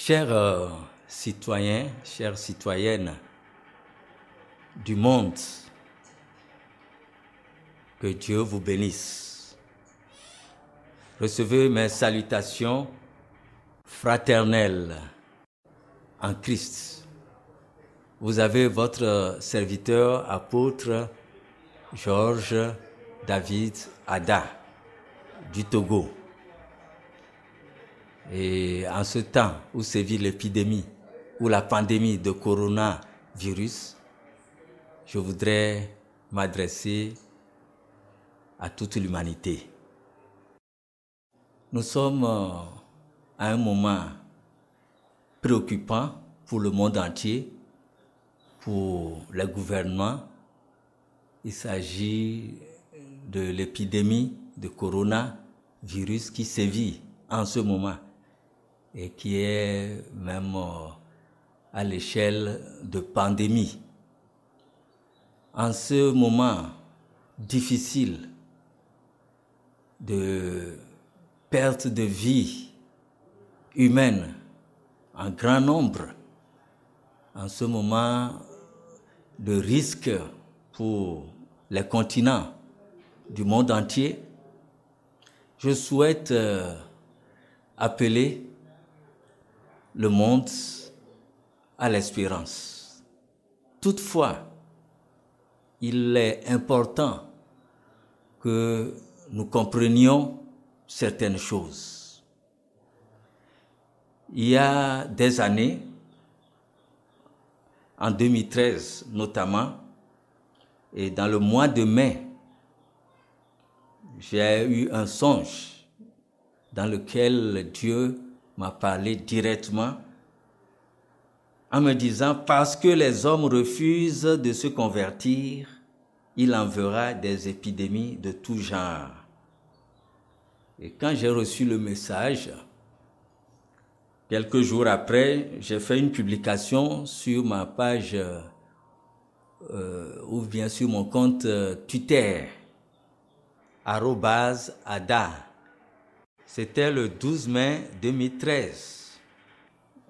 Chers citoyens, chères citoyennes du monde, que Dieu vous bénisse. Recevez mes salutations fraternelles en Christ. Vous avez votre serviteur apôtre Georges David Ada du Togo. Et en ce temps où sévit l'épidémie ou la pandémie de coronavirus, je voudrais m'adresser à toute l'humanité. Nous sommes à un moment préoccupant pour le monde entier, pour les gouvernements. Il s'agit de l'épidémie de coronavirus qui sévit en ce moment et qui est même à l'échelle de pandémie. En ce moment difficile de perte de vie humaine en grand nombre, en ce moment de risque pour les continents du monde entier, je souhaite appeler le monde à l'espérance. Toutefois, il est important que nous comprenions certaines choses. Il y a des années, en 2013 notamment, et dans le mois de mai, j'ai eu un songe dans lequel Dieu m'a parlé directement en me disant « Parce que les hommes refusent de se convertir, il enverra des épidémies de tout genre. » Et quand j'ai reçu le message, quelques jours après, j'ai fait une publication sur ma page ou bien sur mon compte Twitter, @ada. C'était le 12 mai 2013,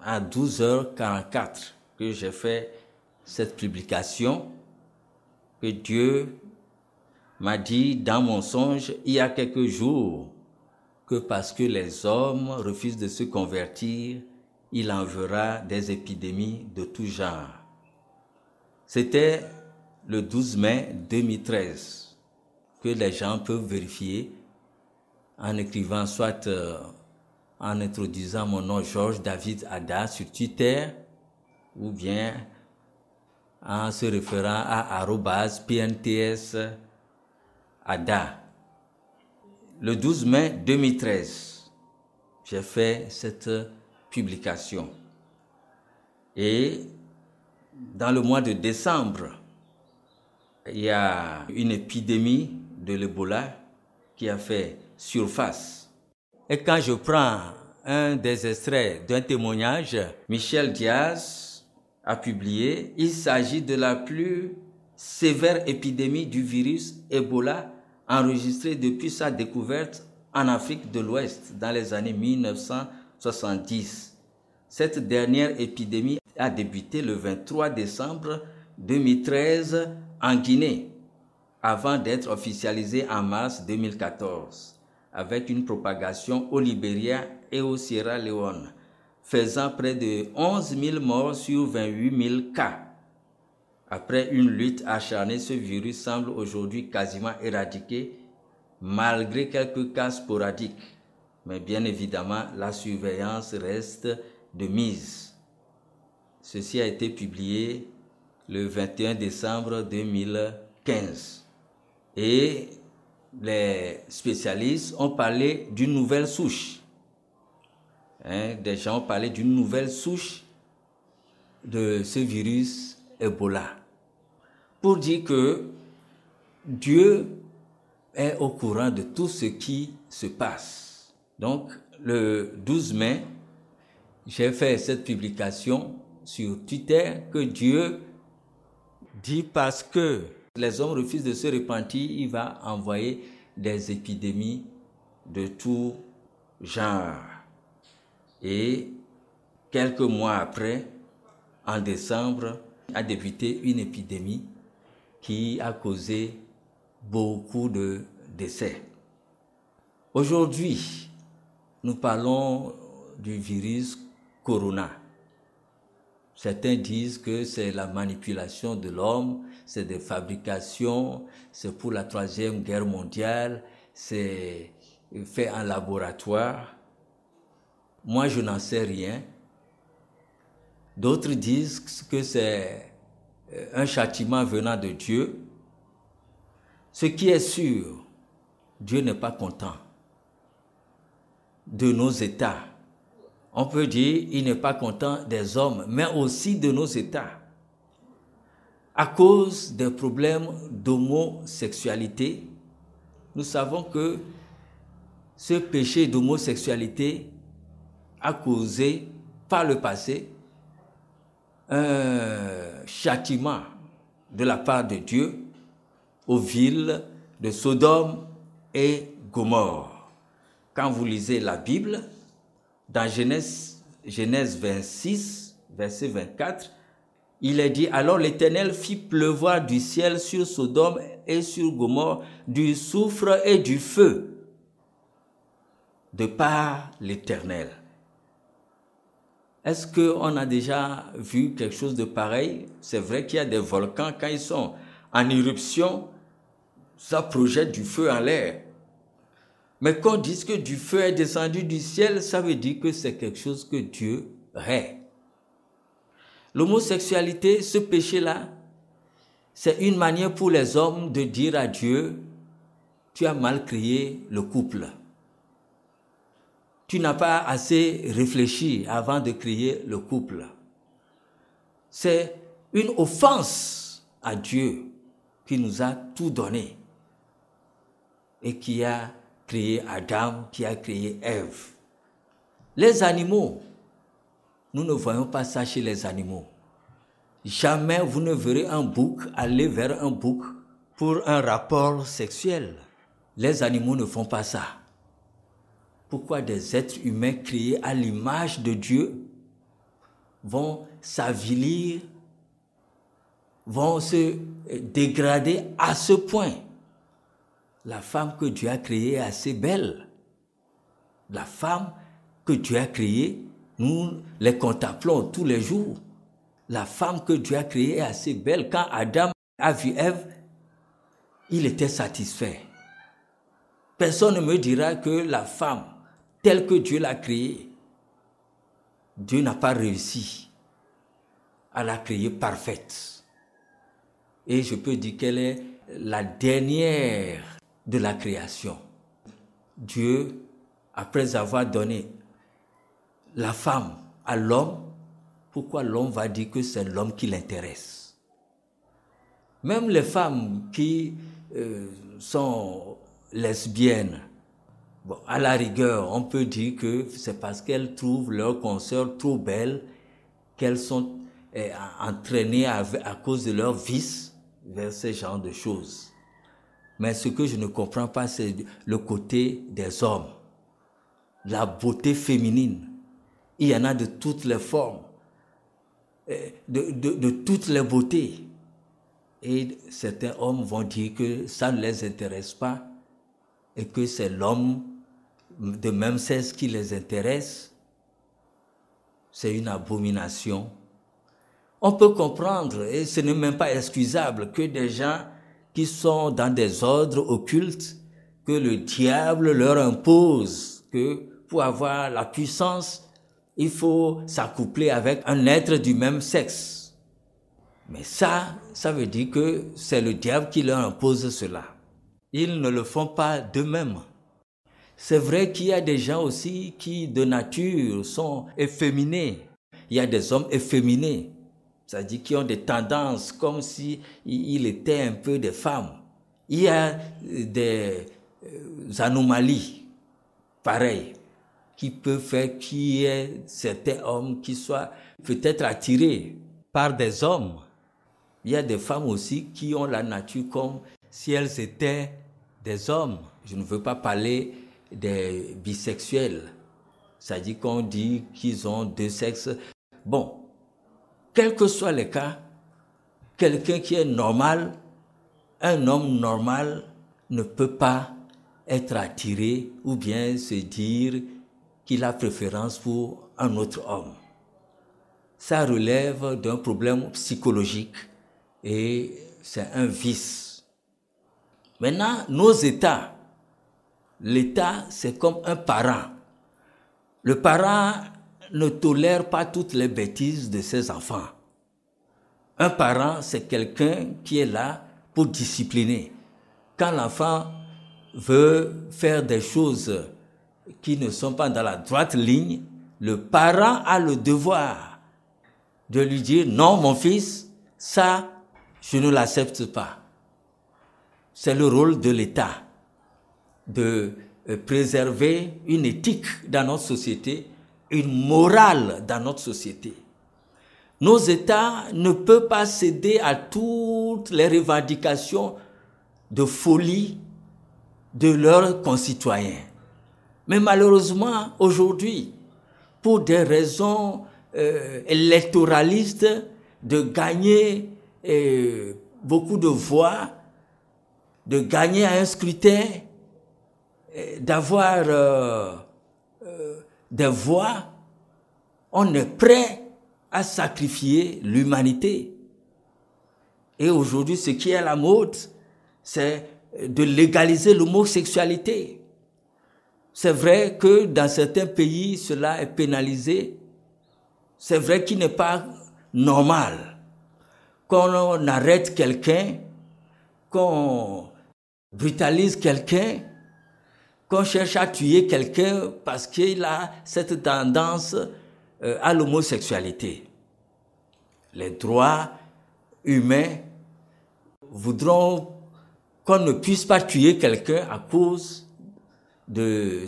à 12h44, que j'ai fait cette publication, que Dieu m'a dit dans mon songe il y a quelques jours, que parce que les hommes refusent de se convertir, il enverra des épidémies de tout genre. C'était le 12 mai 2013, que les gens peuvent vérifier en écrivant soit en introduisant mon nom Georges David Ada sur Twitter ou bien en se référant à @PNTS Ada. Le 12 mai 2013, j'ai fait cette publication. Et dans le mois de décembre, il y a une épidémie de l'Ebola qui a fait surface. Et quand je prends un des extraits d'un témoignage, Michel Diaz a publié, il s'agit de la plus sévère épidémie du virus Ebola enregistrée depuis sa découverte en Afrique de l'Ouest dans les années 1970. Cette dernière épidémie a débuté le 23 décembre 2013 en Guinée, avant d'être officialisée en mars 2014, avec une propagation au Libéria et au Sierra Leone, faisant près de 11 000 morts sur 28 000 cas. Après une lutte acharnée, ce virus semble aujourd'hui quasiment éradiqué, malgré quelques cas sporadiques. Mais bien évidemment, la surveillance reste de mise. Ceci a été publié le 21 décembre 2015. Et les spécialistes ont parlé d'une nouvelle souche. Des gens ont parlé d'une nouvelle souche de ce virus Ebola. Pour dire que Dieu est au courant de tout ce qui se passe. Donc, le 12 mai, j'ai fait cette publication sur Twitter que Dieu dit parce que les hommes refusent de se repentir, il va envoyer des épidémies de tout genre. Et quelques mois après, en décembre, a débuté une épidémie qui a causé beaucoup de décès. Aujourd'hui, nous parlons du virus Corona. Certains disent que c'est la manipulation de l'homme, c'est des fabrications, c'est pour la Troisième Guerre mondiale, c'est fait en laboratoire. Moi, je n'en sais rien. D'autres disent que c'est un châtiment venant de Dieu. Ce qui est sûr, Dieu n'est pas content de nos états. On peut dire qu'il n'est pas content des hommes, mais aussi de nos états. À cause des problèmes d'homosexualité, nous savons que ce péché d'homosexualité a causé par le passé un châtiment de la part de Dieu aux villes de Sodome et Gomorrhe. Quand vous lisez la Bible, dans Genèse 26, verset 24, il est dit, alors l'Éternel fit pleuvoir du ciel sur Sodome et sur Gomorrhe du soufre et du feu, de par l'Éternel. Est-ce qu'on a déjà vu quelque chose de pareil? C'est vrai qu'il y a des volcans, quand ils sont en éruption, ça projette du feu en l'air. Mais quand on dit que du feu est descendu du ciel, ça veut dire que c'est quelque chose que Dieu hait. L'homosexualité, ce péché-là, c'est une manière pour les hommes de dire à Dieu, tu as mal créé le couple. Tu n'as pas assez réfléchi avant de créer le couple. C'est une offense à Dieu qui nous a tout donné et qui a créé Adam, qui a créé Ève. Les animaux, nous ne voyons pas ça chez les animaux. Jamais vous ne verrez un bouc aller vers un bouc pour un rapport sexuel. Les animaux ne font pas ça. Pourquoi des êtres humains créés à l'image de Dieu vont s'avilir, vont se dégrader à ce point? La femme que Dieu a créée est assez belle. La femme que Dieu a créée, nous les contemplons tous les jours. La femme que Dieu a créée est assez belle. Quand Adam a vu Ève, il était satisfait. Personne ne me dira que la femme, telle que Dieu l'a créée, Dieu n'a pas réussi à la créer parfaite. Et je peux dire qu'elle est la dernière de la création. Dieu, après avoir donné la femme à l'homme, pourquoi l'homme va dire que c'est l'homme qui l'intéresse? Même les femmes qui sont lesbiennes, bon, à la rigueur, on peut dire que c'est parce qu'elles trouvent leur consoeur trop belle qu'elles sont entraînées à cause de leur vice vers ce genre de choses. Mais ce que je ne comprends pas, c'est le côté des hommes. La beauté féminine. Il y en a de toutes les formes, de toutes les beautés. Et certains hommes vont dire que ça ne les intéresse pas et que c'est l'homme de même sexe qui les intéresse. C'est une abomination. On peut comprendre, et ce n'est même pas excusable, que des gens qui sont dans des ordres occultes, que le diable leur impose que pour avoir la puissance, il faut s'accoupler avec un être du même sexe. Mais ça veut dire que c'est le diable qui leur impose cela. Ils ne le font pas d'eux-mêmes. C'est vrai qu'il y a des gens aussi qui, de nature, sont efféminés. Il y a des hommes efféminés, c'est-à-dire qui ont des tendances comme si ils étaient un peu des femmes. Il y a des anomalies pareilles qui peuvent faire qu'il y ait certains hommes qui soient peut-être attirés par des hommes. Il y a des femmes aussi qui ont la nature comme si elles étaient des hommes. Je ne veux pas parler des bisexuels. C'est-à-dire qu'on dit qu'ils ont deux sexes. Bon, quels que soient les cas, quelqu'un qui est normal, un homme normal ne peut pas être attiré ou bien se dire qu'il a préférence pour un autre homme. Ça relève d'un problème psychologique et c'est un vice. Maintenant, nos États, l'État, c'est comme un parent. Le parent ne tolère pas toutes les bêtises de ses enfants. Un parent, c'est quelqu'un qui est là pour discipliner. Quand l'enfant veut faire des choses qui ne sont pas dans la droite ligne, le parent a le devoir de lui dire « Non, mon fils, ça, je ne l'accepte pas. » C'est le rôle de l'État de préserver une éthique dans notre société, une morale dans notre société. Nos États ne peuvent pas céder à toutes les revendications de folie de leurs concitoyens. Mais malheureusement, aujourd'hui, pour des raisons électoralistes, de gagner beaucoup de voix, de gagner à un scrutin, d'avoir des voix, on est prêt à sacrifier l'humanité. Et aujourd'hui, ce qui est à la mode, c'est de légaliser l'homosexualité. C'est vrai que dans certains pays, cela est pénalisé. C'est vrai qu'il n'est pas normal qu'on arrête quelqu'un, qu'on brutalise quelqu'un, qu'on cherche à tuer quelqu'un parce qu'il a cette tendance à l'homosexualité. Les droits humains voudront qu'on ne puisse pas tuer quelqu'un à cause de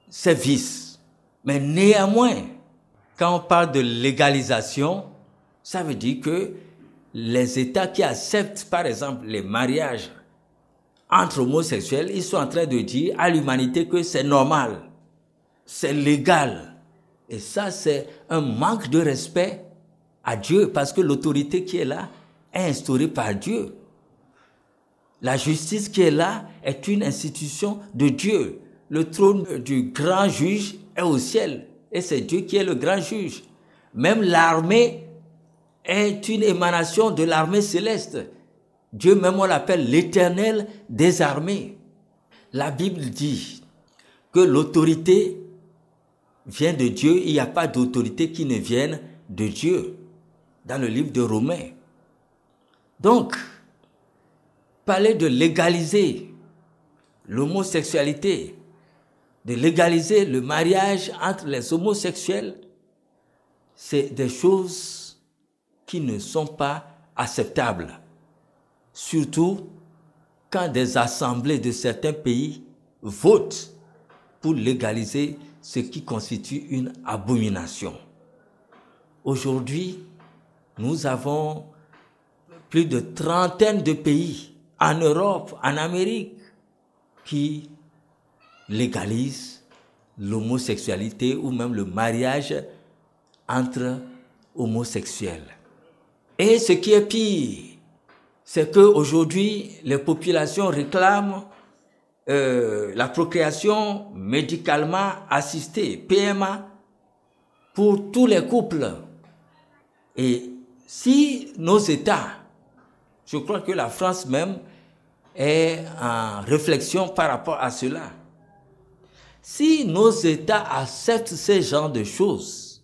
ses vices. Mais néanmoins, quand on parle de légalisation, ça veut dire que les États qui acceptent, par exemple, les mariages entre homosexuels, ils sont en train de dire à l'humanité que c'est normal, c'est légal. Et ça, c'est un manque de respect à Dieu, parce que l'autorité qui est là est instaurée par Dieu. La justice qui est là est une institution de Dieu. Le trône du grand juge est au ciel, et c'est Dieu qui est le grand juge. Même l'armée est une émanation de l'armée céleste. Dieu même, on l'appelle l'Éternel des armées. La Bible dit que l'autorité vient de Dieu. Il n'y a pas d'autorité qui ne vienne de Dieu. Dans le livre de Romains. Donc, parler de légaliser l'homosexualité, de légaliser le mariage entre les homosexuels, c'est des choses qui ne sont pas acceptables. Surtout quand des assemblées de certains pays votent pour légaliser ce qui constitue une abomination. Aujourd'hui, nous avons plus de trentaine de pays en Europe, en Amérique, qui légalisent l'homosexualité ou même le mariage entre homosexuels. Et ce qui est pire, c'est qu'aujourd'hui, les populations réclament la procréation médicalement assistée, PMA, pour tous les couples. Et si nos États, je crois que la France même est en réflexion par rapport à cela, si nos États acceptent ce genre de choses,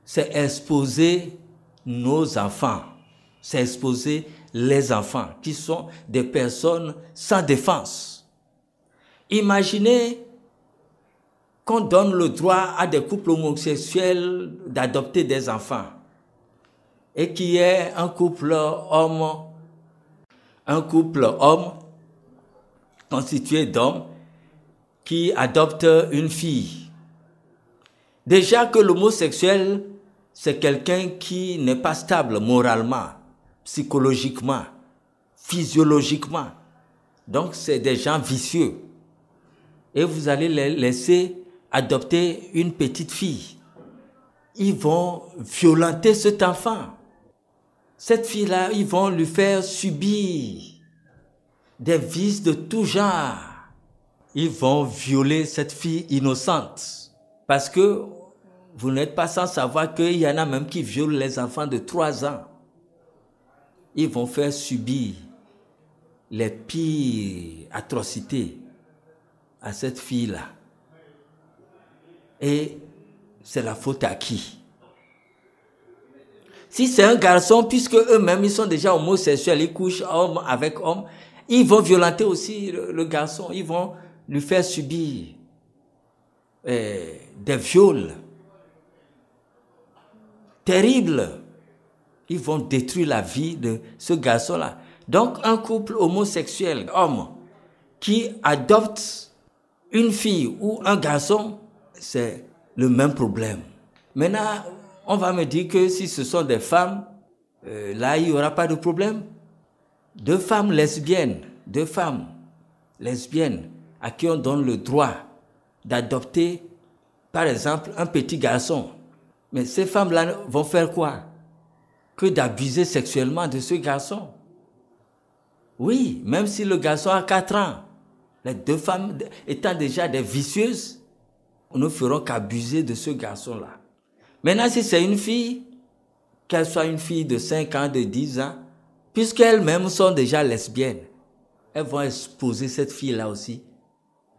c'est exposer nos enfants, c'est exposer les enfants qui sont des personnes sans défense. Imaginez qu'on donne le droit à des couples homosexuels d'adopter des enfants et qu'il y ait un couple homme constitué d'hommes qui adopte une fille. Déjà que l'homosexuel, c'est quelqu'un qui n'est pas stable moralement, psychologiquement, physiologiquement. Donc, c'est des gens vicieux. Et vous allez les laisser adopter une petite fille. Ils vont violenter cet enfant. Cette fille-là, ils vont lui faire subir des vices de tout genre. Ils vont violer cette fille innocente. Parce que vous n'êtes pas sans savoir qu'il y en a même qui violent les enfants de 3 ans. Ils vont faire subir les pires atrocités à cette fille-là. Et c'est la faute à qui? Si c'est un garçon, puisque eux-mêmes, ils sont déjà homosexuels, ils couchent homme avec homme, ils vont violenter aussi le garçon, ils vont lui faire subir des viols terribles. Ils vont détruire la vie de ce garçon-là. Donc, un couple homosexuel, homme, qui adopte une fille ou un garçon, c'est le même problème. Maintenant, on va me dire que si ce sont des femmes, là, il n'y aura pas de problème. 2 femmes lesbiennes à qui on donne le droit d'adopter, par exemple, un petit garçon. Mais ces femmes-là vont faire quoi? Que d'abuser sexuellement de ce garçon. Oui, même si le garçon a 4 ans, les 2 femmes étant déjà des vicieuses, ne feront qu'abuser de ce garçon-là. Maintenant, si c'est une fille, qu'elle soit une fille de 5 ans, de 10 ans, puisqu'elles-mêmes sont déjà lesbiennes, elles vont exposer cette fille-là aussi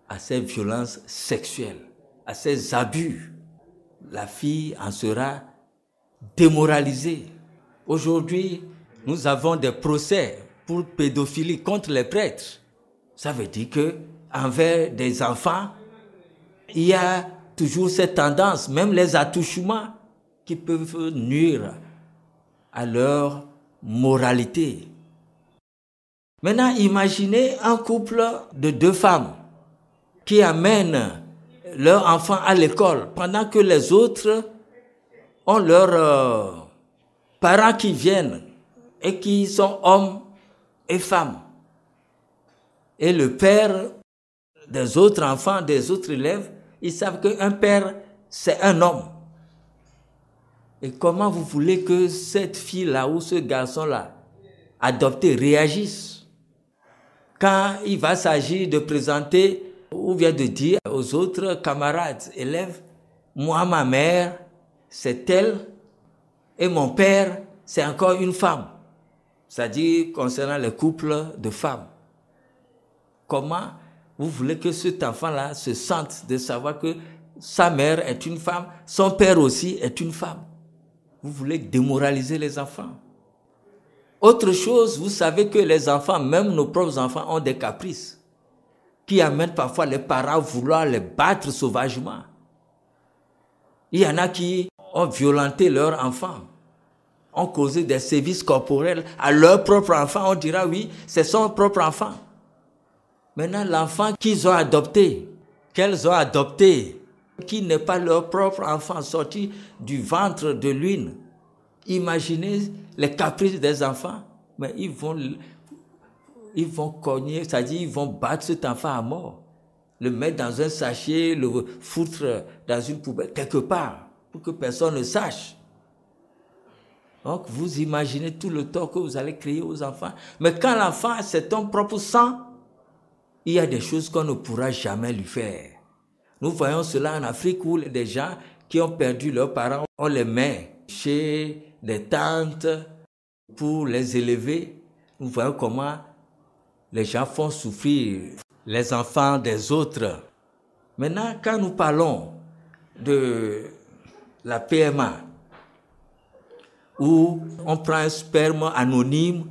à ces violences sexuelles, à ces abus. La fille en sera démoralisée. Aujourd'hui, nous avons des procès pour pédophilie contre les prêtres. Ça veut dire que envers des enfants, il y a toujours cette tendance, même les attouchements qui peuvent nuire à leur moralité. Maintenant, imaginez un couple de 2 femmes qui amènent leur enfant à l'école pendant que les autres ont leurs parents qui viennent et qui sont hommes et femmes. Et le père des autres enfants, des autres élèves, ils savent qu'un père, c'est un homme. Et comment vous voulez que cette fille-là ou ce garçon-là, adopté, réagisse quand il va s'agir de présenter ou bien de dire aux autres camarades, élèves, moi, ma mère, c'est elle, et mon père, c'est encore une femme. C'est-à-dire concernant les couples de femmes. Comment vous voulez que cet enfant-là se sente de savoir que sa mère est une femme, son père aussi est une femme? Vous voulez démoraliser les enfants. Autre chose, vous savez que les enfants, même nos propres enfants, ont des caprices qui amènent parfois les parents à vouloir les battre sauvagement. Il y en a qui ont violenté leurs enfants, ont causé des sévices corporels à leur propre enfant. On dira oui, c'est son propre enfant. Maintenant, l'enfant qu'ils ont adopté, qu'elles ont adopté, qui n'est pas leur propre enfant sorti du ventre de l'une. Imaginez les caprices des enfants, mais ils vont cogner, c'est-à-dire ils vont battre cet enfant à mort, le mettre dans un sachet, le foutre dans une poubelle, quelque part, pour que personne ne sache. Donc vous imaginez tout le tort que vous allez créer aux enfants. Mais quand l'enfant, c'est ton propre sang, il y a des choses qu'on ne pourra jamais lui faire. Nous voyons cela en Afrique où des gens qui ont perdu leurs parents, on les met chez des tantes pour les élever. Nous voyons comment les gens font souffrir les enfants des autres. Maintenant, quand nous parlons de la PMA, où on prend un sperme anonyme,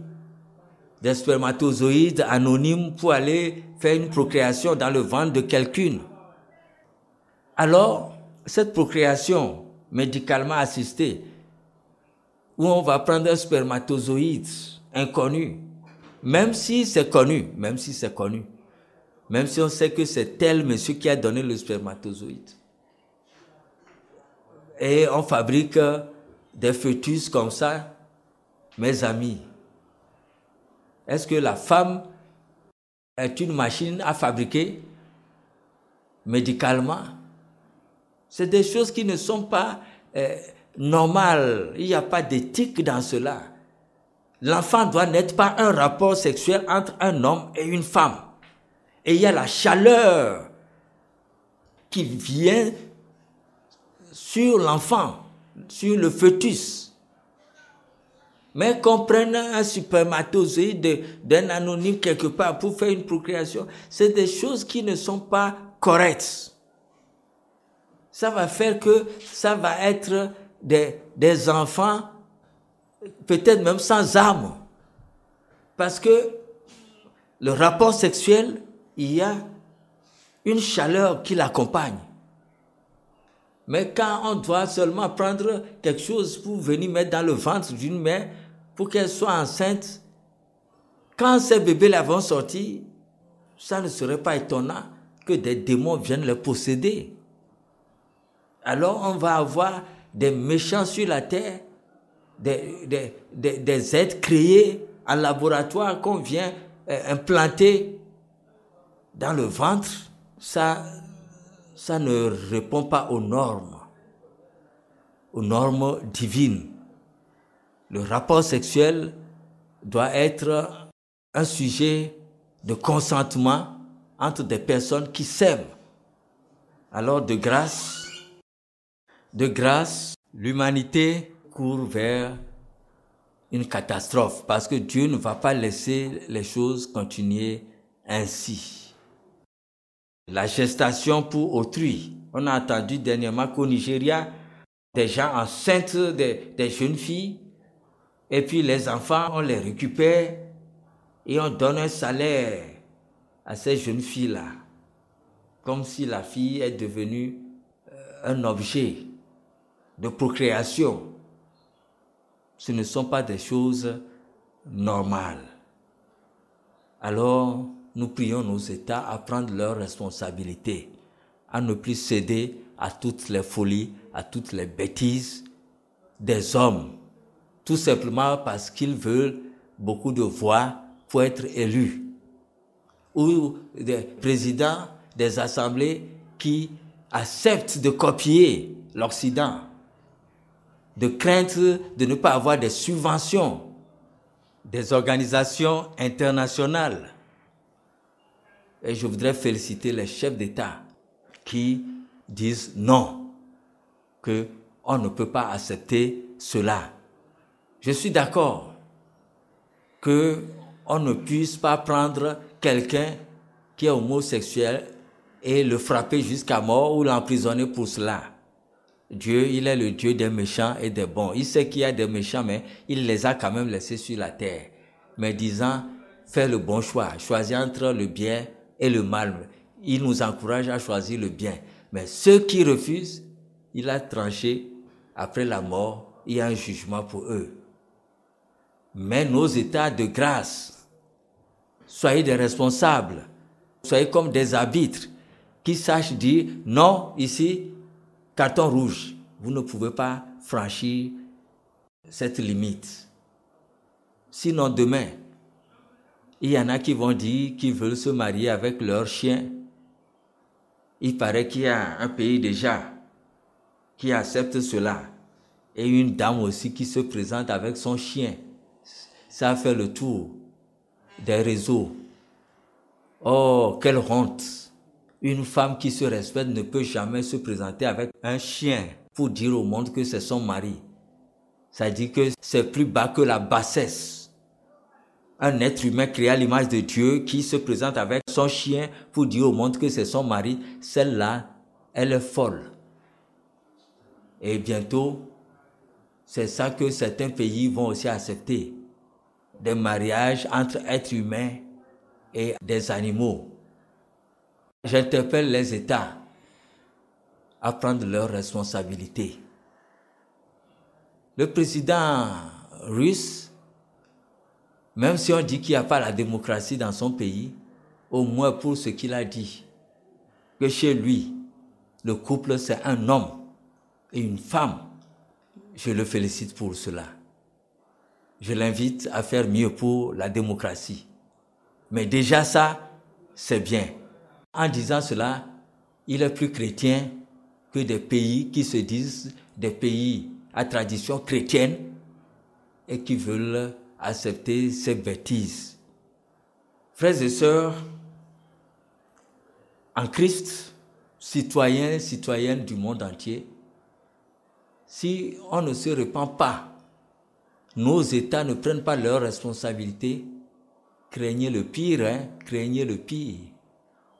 des spermatozoïdes anonymes pour aller faire une procréation dans le ventre de quelqu'un. Alors, cette procréation médicalement assistée, où on va prendre un spermatozoïde inconnu, même si c'est connu, même si on sait que c'est tel monsieur qui a donné le spermatozoïde. Et on fabrique des fœtus comme ça, mes amis. Est-ce que la femme est une machine à fabriquer médicalement? C'est des choses qui ne sont pas normales. Il n'y a pas d'éthique dans cela. L'enfant doit n'être pas un rapport sexuel entre un homme et une femme. Et il y a la chaleur qui vient sur l'enfant, sur le fœtus. Mais qu'on prenne un spermatozoïde d'un anonyme quelque part pour faire une procréation, c'est des choses qui ne sont pas correctes. Ça va faire que ça va être des enfants, peut-être même sans âme. Parce que le rapport sexuel, il y a une chaleur qui l'accompagne. Mais quand on doit seulement prendre quelque chose pour venir mettre dans le ventre d'une mère, pour qu'elle soit enceinte, quand ces bébés-là vont sortir, ça ne serait pas étonnant que des démons viennent les posséder. Alors on va avoir des méchants sur la terre, des êtres créés en laboratoire qu'on vient implanter dans le ventre. Ça ne répond pas aux normes divines. Le rapport sexuel doit être un sujet de consentement entre des personnes qui s'aiment. Alors de grâce, l'humanité court vers une catastrophe parce que Dieu ne va pas laisser les choses continuer ainsi. La gestation pour autrui. On a entendu dernièrement qu'au Nigeria, des gens enceintes, des jeunes filles, et puis les enfants, on les récupère et on donne un salaire à ces jeunes filles-là, comme si la fille est devenue un objet de procréation. Ce ne sont pas des choses normales. Alors, nous prions nos États à prendre leurs responsabilités, à ne plus céder à toutes les folies, à toutes les bêtises des hommes, tout simplement parce qu'ils veulent beaucoup de voix pour être élus. Ou des présidents des assemblées qui acceptent de copier l'Occident, de crainte de ne pas avoir des subventions des organisations internationales. Et je voudrais féliciter les chefs d'État qui disent non, qu'on ne peut pas accepter cela. Je suis d'accord qu'on ne puisse pas prendre quelqu'un qui est homosexuel et le frapper jusqu'à mort ou l'emprisonner pour cela. Dieu, il est le Dieu des méchants et des bons. Il sait qu'il y a des méchants, mais il les a quand même laissés sur la terre. Mais disant, fais le bon choix, choisis entre le bien et le mal. Il nous encourage à choisir le bien. Mais ceux qui refusent, il a tranché, après la mort, il y a un jugement pour eux. Mais nos états de grâce, soyez des responsables, soyez comme des arbitres qui sachent dire non, ici, carton rouge, vous ne pouvez pas franchir cette limite. Sinon, demain, il y en a qui vont dire qu'ils veulent se marier avec leur chien. Il paraît qu'il y a un pays déjà qui accepte cela. Et une dame aussi qui se présente avec son chien. Ça fait le tour des réseaux. Oh, quelle honte! Une femme qui se respecte ne peut jamais se présenter avec un chien pour dire au monde que c'est son mari. Ça dit que c'est plus bas que la bassesse. Un être humain créé à l'image de Dieu qui se présente avec son chien pour dire au monde que c'est son mari, celle-là, elle est folle. Et bientôt, c'est ça que certains pays vont aussi accepter. Des mariages entre êtres humains et des animaux. J'interpelle les États à prendre leurs responsabilités. Le président russe, même si on dit qu'il n'y a pas la démocratie dans son pays, au moins pour ce qu'il a dit, que chez lui, le couple c'est un homme et une femme, je le félicite pour cela. Je l'invite à faire mieux pour la démocratie. Mais déjà ça, c'est bien. En disant cela, il est plus chrétien que des pays qui se disent des pays à tradition chrétienne et qui veulent accepter ces bêtises. Frères et sœurs, en Christ, citoyens, citoyennes du monde entier, si on ne se repent pas, nos États ne prennent pas leurs responsabilités, craignez le pire, craignez le pire.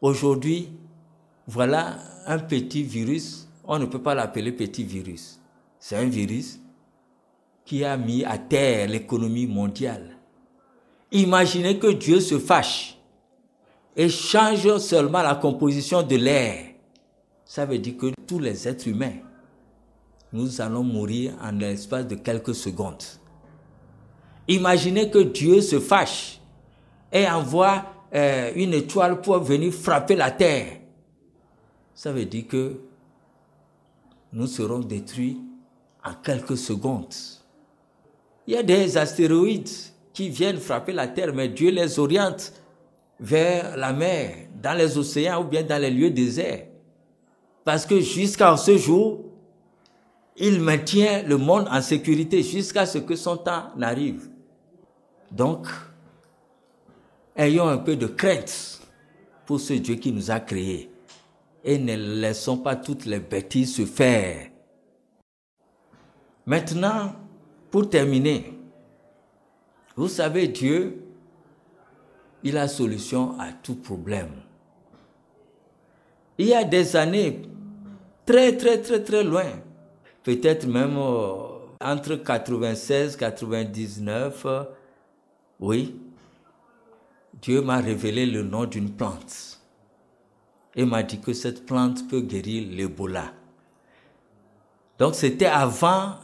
Aujourd'hui, voilà un petit virus, on ne peut pas l'appeler petit virus. C'est un virus qui a mis à terre l'économie mondiale. Imaginez que Dieu se fâche et change seulement la composition de l'air. Ça veut dire que tous les êtres humains, nous allons mourir en l'espace de quelques secondes. Imaginez que Dieu se fâche et envoie une étoile pour venir frapper la terre. Ça veut dire que nous serons détruits en quelques secondes. Il y a des astéroïdes qui viennent frapper la terre, mais Dieu les oriente vers la mer, dans les océans ou bien dans les lieux déserts. Parce que jusqu'à ce jour, il maintient le monde en sécurité jusqu'à ce que son temps n'arrive. Donc, ayons un peu de crainte pour ce Dieu qui nous a créés et ne laissons pas toutes les bêtises se faire. Maintenant, pour terminer, vous savez, Dieu, il a solution à tout problème. Il y a des années très loin, peut-être même entre 96 et 99, oui, Dieu m'a révélé le nom d'une plante et m'a dit que cette plante peut guérir l'Ebola. Donc c'était avant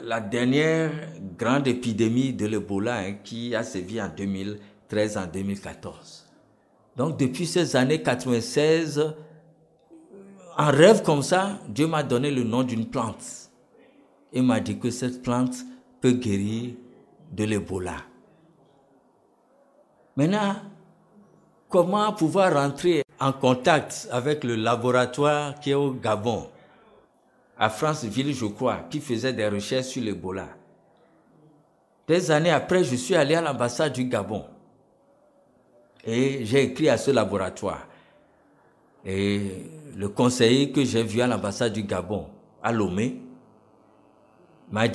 la dernière grande épidémie de l'Ebola qui a sévi en 2013, en 2014. Donc depuis ces années 96, en rêve comme ça, Dieu m'a donné le nom d'une plante et m'a dit que cette plante peut guérir de l'Ebola. Maintenant, comment pouvoir rentrer en contact avec le laboratoire qui est au Gabon, à Franceville, je crois, qui faisait des recherches sur l'Ebola. Des années après, je suis allé à l'ambassade du Gabon et j'ai écrit à ce laboratoire. Et le conseiller que j'ai vu à l'ambassade du Gabon, à Lomé, m'a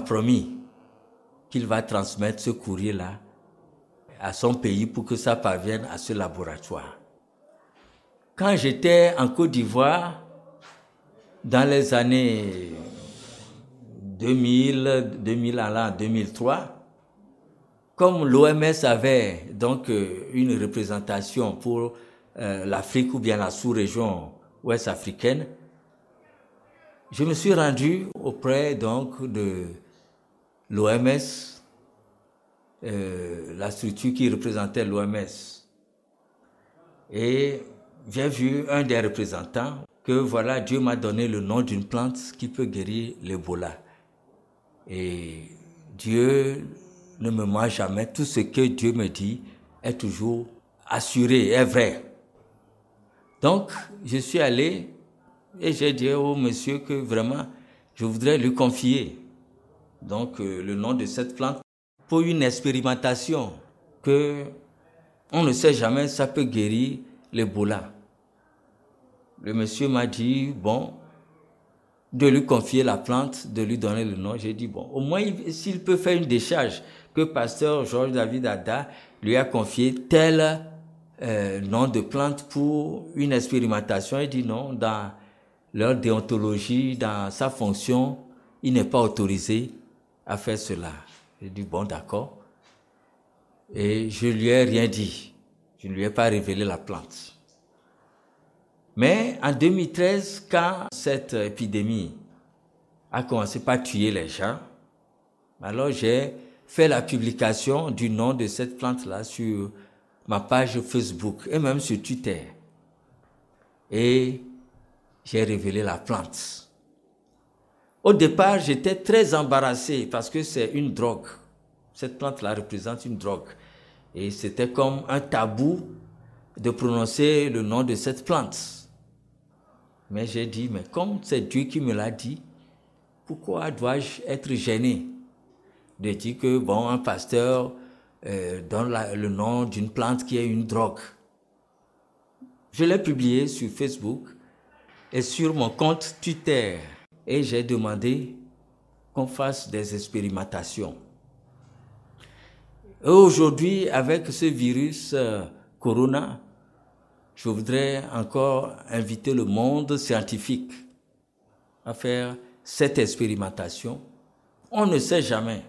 promis qu'il va transmettre ce courrier-là à son pays pour que ça parvienne à ce laboratoire. Quand j'étais en Côte d'Ivoire, dans les années 2003, comme l'OMS avait donc une représentation pour l'Afrique ou bien la sous-région ouest africaine, je me suis rendu auprès donc de l'OMS, la structure qui représentait l'OMS. Et j'ai vu un des représentants que voilà, Dieu m'a donné le nom d'une plante qui peut guérir l'Ebola. Et Dieu ne me ment jamais. Tout ce que Dieu me dit est toujours assuré, est vrai. Donc, je suis allé et j'ai dit au monsieur que vraiment, je voudrais lui confier donc le nom de cette plante pour une expérimentation que on ne sait jamais, ça peut guérir l'Ebola. Le monsieur m'a dit, bon, de lui confier la plante, de lui donner le nom. J'ai dit, bon, au moins, s'il peut faire une décharge, que pasteur Georges David Ada lui a confié tel nom de plante pour une expérimentation. Il dit non, dans leur déontologie, dans sa fonction, il n'est pas autorisé à faire cela. J'ai dit, bon, d'accord. Et je lui ai rien dit. Je ne lui ai pas révélé la plante. Mais en 2013, quand cette épidémie a commencé par tuer les gens, alors j'ai fait la publication du nom de cette plante-là sur ma page Facebook et même sur Twitter. Et j'ai révélé la plante. Au départ, j'étais très embarrassé parce que c'est une drogue. Cette plante-là représente une drogue. Et c'était comme un tabou de prononcer le nom de cette plante. Mais j'ai dit, mais comme c'est Dieu qui me l'a dit, pourquoi dois-je être gêné de dire que, bon, un pasteur donne le nom d'une plante qui est une drogue? Je l'ai publié sur Facebook et sur mon compte Twitter. Et j'ai demandé qu'on fasse des expérimentations. Et aujourd'hui, avec ce virus Corona, je voudrais encore inviter le monde scientifique à faire cette expérimentation. On ne sait jamais.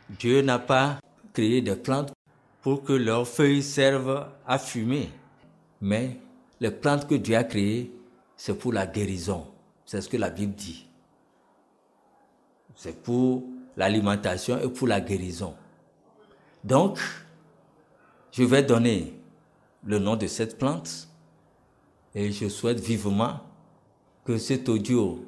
Dieu n'a pas créé des plantes pour que leurs feuilles servent à fumer. Mais les plantes que Dieu a créées, c'est pour la guérison. C'est ce que la Bible dit. C'est pour l'alimentation et pour la guérison. Donc, je vais donner le nom de cette plante et je souhaite vivement que cet audio,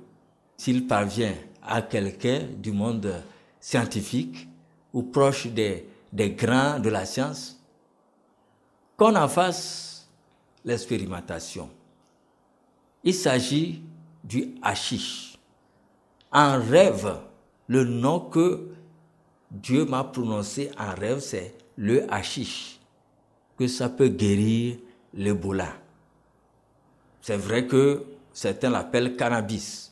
s'il parvient à quelqu'un du monde scientifique ou proche des grands de la science, qu'on en fasse l'expérimentation. Il s'agit du hashish. En rêve, le nom que Dieu m'a prononcé en rêve, c'est le hashish, que ça peut guérir l'Ebola. C'est vrai que certains l'appellent cannabis,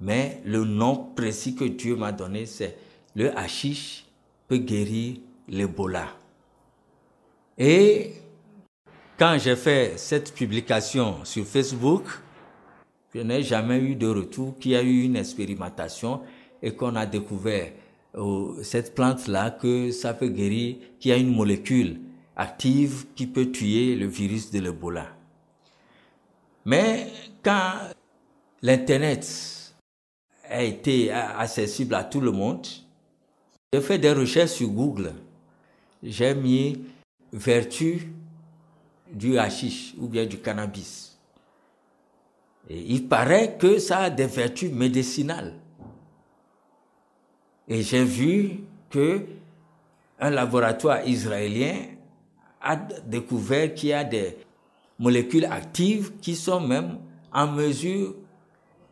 mais le nom précis que Dieu m'a donné, c'est le hashish peut guérir l'Ebola. Et quand j'ai fait cette publication sur Facebook, je n'ai jamais eu de retour qu'il y a eu une expérimentation et qu'on a découvert cette plante-là que ça peut guérir, qu'il y a une molécule active qui peut tuer le virus de l'Ebola. Mais quand l'Internet a été accessible à tout le monde, j'ai fait des recherches sur Google. J'ai mis vertu du hashish ou bien du cannabis. Et il paraît que ça a des vertus médicinales. Et j'ai vu qu'un laboratoire israélien a découvert qu'il y a des molécules actives qui sont même en mesure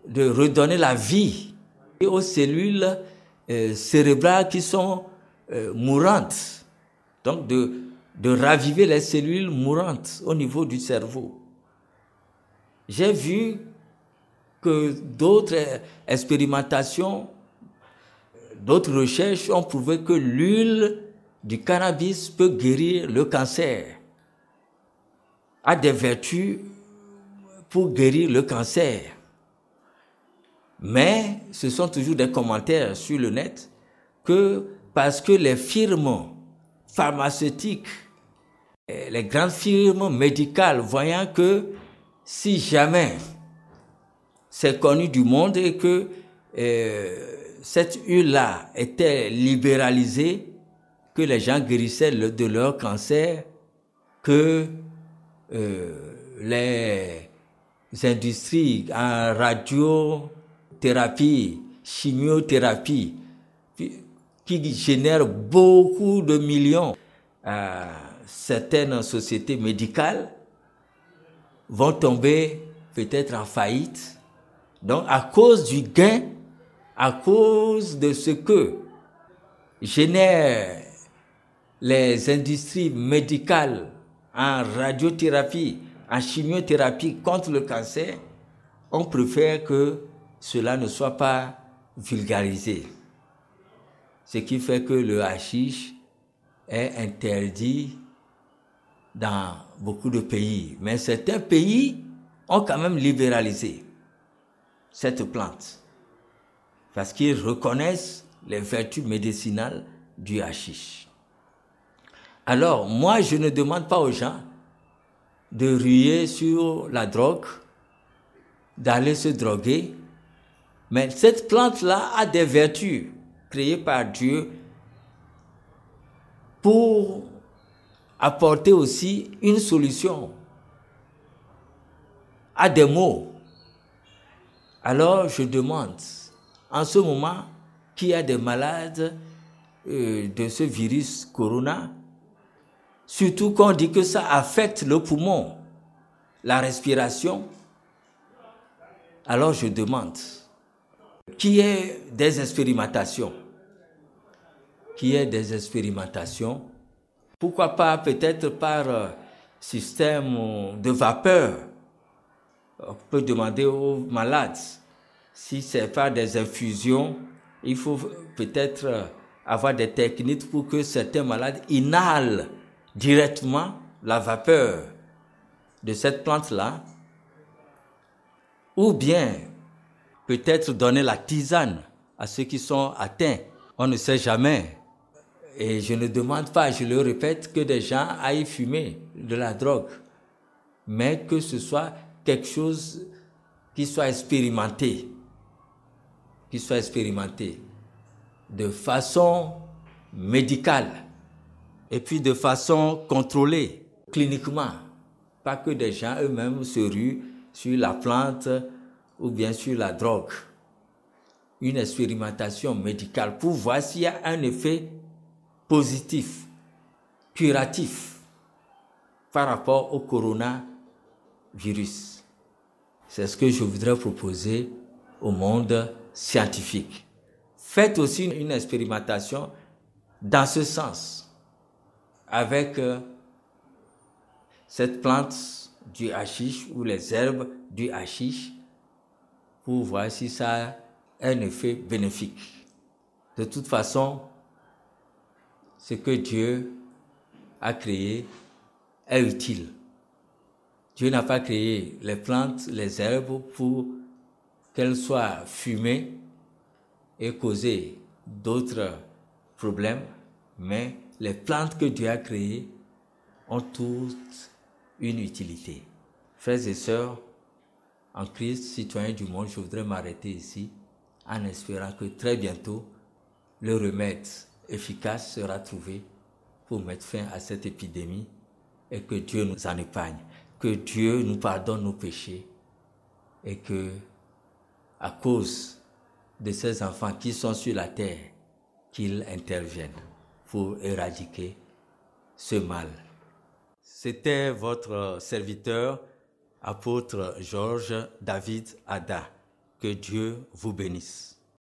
de redonner la vie aux cellules cérébrales qui sont mourantes. Donc de raviver les cellules mourantes au niveau du cerveau. J'ai vu que d'autres expérimentations, d'autres recherches ont prouvé que l'huile du cannabis peut guérir le cancer, a des vertus pour guérir le cancer. Mais ce sont toujours des commentaires sur le net que parce que les firmes pharmaceutiques, les grandes firmes médicales, voyant que si jamais c'est connu du monde et que cette huile-là était libéralisée, que les gens guérissaient de leur cancer, que les industries en radiothérapie, chimiothérapie, qui génèrent beaucoup de millions à certaines sociétés médicales, vont tomber peut-être en faillite. Donc, à cause du gain, à cause de ce que génèrent les industries médicales en radiothérapie, en chimiothérapie contre le cancer, on préfère que cela ne soit pas vulgarisé. Ce qui fait que le hashish est interdit dans beaucoup de pays. Mais certains pays ont quand même libéralisé cette plante parce qu'ils reconnaissent les vertus médicinales du hashish. Alors, moi, je ne demande pas aux gens de ruer sur la drogue, d'aller se droguer, mais cette plante-là a des vertus créées par Dieu pour apporter aussi une solution à des maux. Alors, je demande, en ce moment, qu'il y a des malades de ce virus Corona, surtout qu'on dit que ça affecte le poumon, la respiration, Alors je demande, qui est des expérimentations? Qui est des expérimentations? Pourquoi pas peut-être par système de vapeur? On peut demander aux malades. Si c'est par des infusions, il faut peut-être avoir des techniques pour que certains malades inhalent directement la vapeur de cette plante-là. Ou bien peut-être donner la tisane à ceux qui sont atteints. On ne sait jamais. Et je ne demande pas, je le répète, que des gens aillent fumer de la drogue, mais que ce soit quelque chose qui soit expérimenté, de façon médicale et puis de façon contrôlée, cliniquement. Pas que des gens eux-mêmes se ruent sur la plante ou bien sur la drogue. Une expérimentation médicale pour voir s'il y a un effet positif, curatif par rapport au coronavirus. C'est ce que je voudrais proposer au monde scientifique. Faites aussi une expérimentation dans ce sens avec cette plante du hashish ou les herbes du hashish pour voir si ça a un effet bénéfique. De toute façon, ce que Dieu a créé est utile. Dieu n'a pas créé les plantes, les herbes pour qu'elles soient fumées et causer d'autres problèmes, mais les plantes que Dieu a créées ont toutes une utilité. Frères et sœurs, en Christ, citoyens du monde, je voudrais m'arrêter ici en espérant que très bientôt, le remède efficace sera trouvé pour mettre fin à cette épidémie et que Dieu nous en épargne, que Dieu nous pardonne nos péchés et que, à cause de ces enfants qui sont sur la terre, qu'il intervienne pour éradiquer ce mal. C'était votre serviteur, apôtre Georges David Ada. Que Dieu vous bénisse.